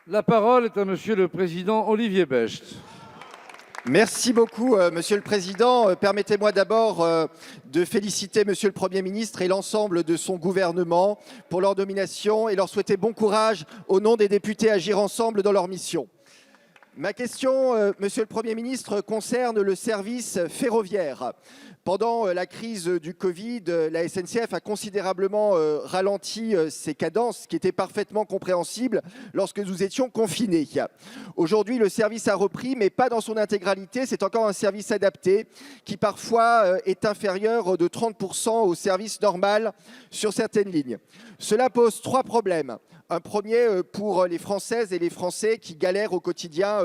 La parole est à Monsieur le Président Olivier Becht. Merci beaucoup, Monsieur le Président. Permettez-moi d'abord de féliciter Monsieur le Premier ministre et l'ensemble de son gouvernement pour leur nomination et leur souhaiter bon courage au nom des députés à agir ensemble dans leur mission. Ma question, Monsieur le Premier ministre, concerne le service ferroviaire. Pendant la crise du Covid, la SNCF a considérablement ralenti ses cadences, ce qui était parfaitement compréhensible lorsque nous étions confinés. Aujourd'hui, le service a repris, mais pas dans son intégralité. C'est encore un service adapté qui parfois est inférieur de 30% au service normal sur certaines lignes. Cela pose trois problèmes. Un premier pour les Françaises et les Français qui galèrent au quotidien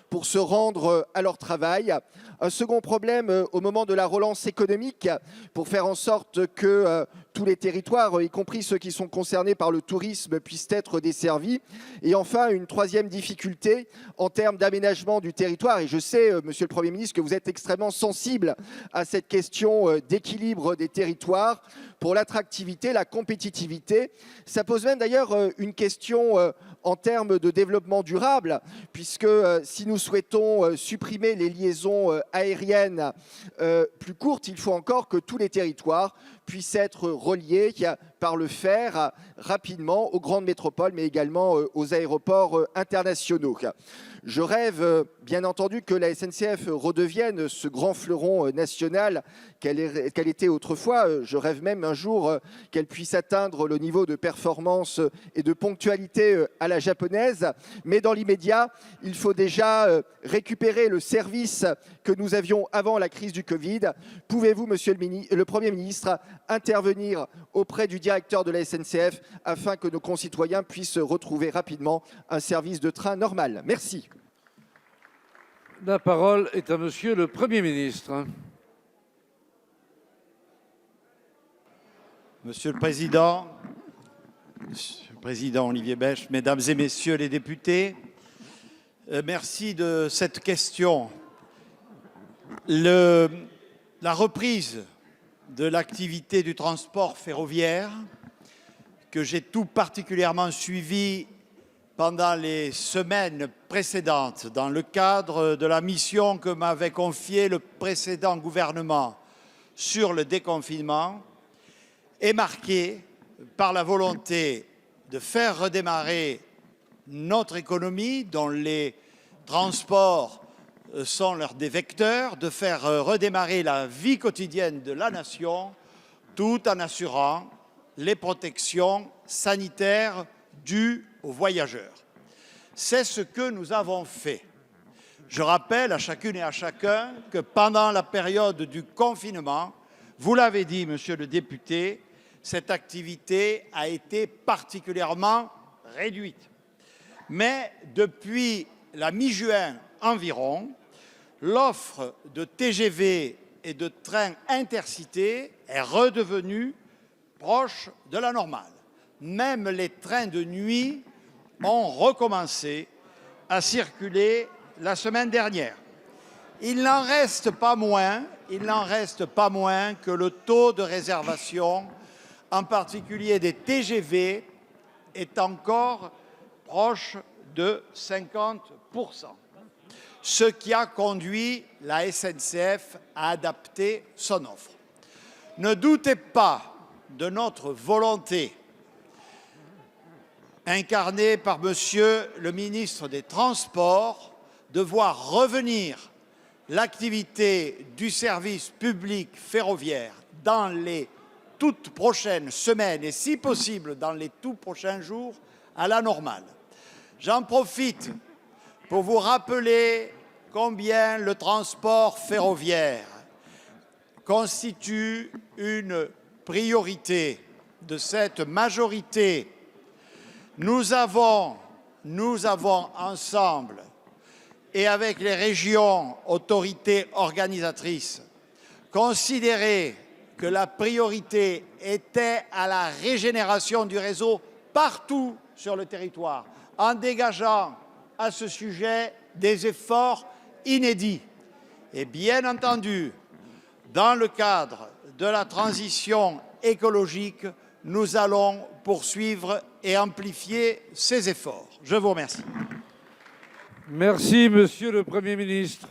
pour se rendre à leur travail. Un second problème au moment de la relance économique pour faire en sorte que tous les territoires, y compris ceux qui sont concernés par le tourisme, puissent être desservis. Et enfin, une troisième difficulté en termes d'aménagement du territoire. Et je sais, Monsieur le Premier ministre, que vous êtes extrêmement sensible à cette question d'équilibre des territoires pour l'attractivité, la compétitivité. Ça pose même d'ailleurs une question en termes de développement durable, puisque si nous souhaitons supprimer les liaisons aériennes plus courtes, il faut encore que tous les territoires puissent être reliés par le fer rapidement aux grandes métropoles, mais également aux aéroports internationaux. Je rêve, bien entendu, que la SNCF redevienne ce grand fleuron national qu'elle était autrefois. Je rêve même un jour qu'elle puisse atteindre le niveau de performance et de ponctualité à la japonaise. Mais dans l'immédiat, il faut déjà récupérer le service que nous avions avant la crise du Covid. Pouvez-vous, Monsieur le Premier ministre, intervenir auprès du directeur de la SNCF afin que nos concitoyens puissent retrouver rapidement un service de train normal? Merci. La parole est à Monsieur le Premier ministre. Monsieur le Président Olivier Becht, Mesdames et Messieurs les députés, merci de cette question. La reprise de l'activité du transport ferroviaire, que j'ai tout particulièrement suivie pendant les semaines précédentes dans le cadre de la mission que m'avait confiée le précédent gouvernement sur le déconfinement, est marquée par la volonté de faire redémarrer notre économie, dont les transports sont l'un des vecteurs, de faire redémarrer la vie quotidienne de la nation, tout en assurant les protections sanitaires dues aux voyageurs. C'est ce que nous avons fait. Je rappelle à chacune et à chacun que pendant la période du confinement, vous l'avez dit, monsieur le député, cette activité a été particulièrement réduite. Mais depuis la mi-juin environ, l'offre de TGV et de trains intercités est redevenue proche de la normale. Même les trains de nuit ont recommencé à circuler la semaine dernière. Il n'en reste pas moins que le taux de réservation, en particulier des TGV, est encore proche de 50%, ce qui a conduit la SNCF à adapter son offre. Ne doutez pas de notre volonté, incarnée par Monsieur le ministre des Transports, de voir revenir l'activité du service public ferroviaire dans les toutes prochaines semaines et, si possible, dans les tout prochains jours, à la normale. J'en profite pour vous rappeler combien le transport ferroviaire constitue une priorité de cette majorité. Nous avons ensemble et avec les régions autorités organisatrices considéré que la priorité était à la régénération du réseau partout sur le territoire, en dégageant à ce sujet des efforts inédits. Et bien entendu, dans le cadre de la transition écologique, nous allons poursuivre et amplifier ses efforts. Je vous remercie. Merci, Monsieur le Premier ministre.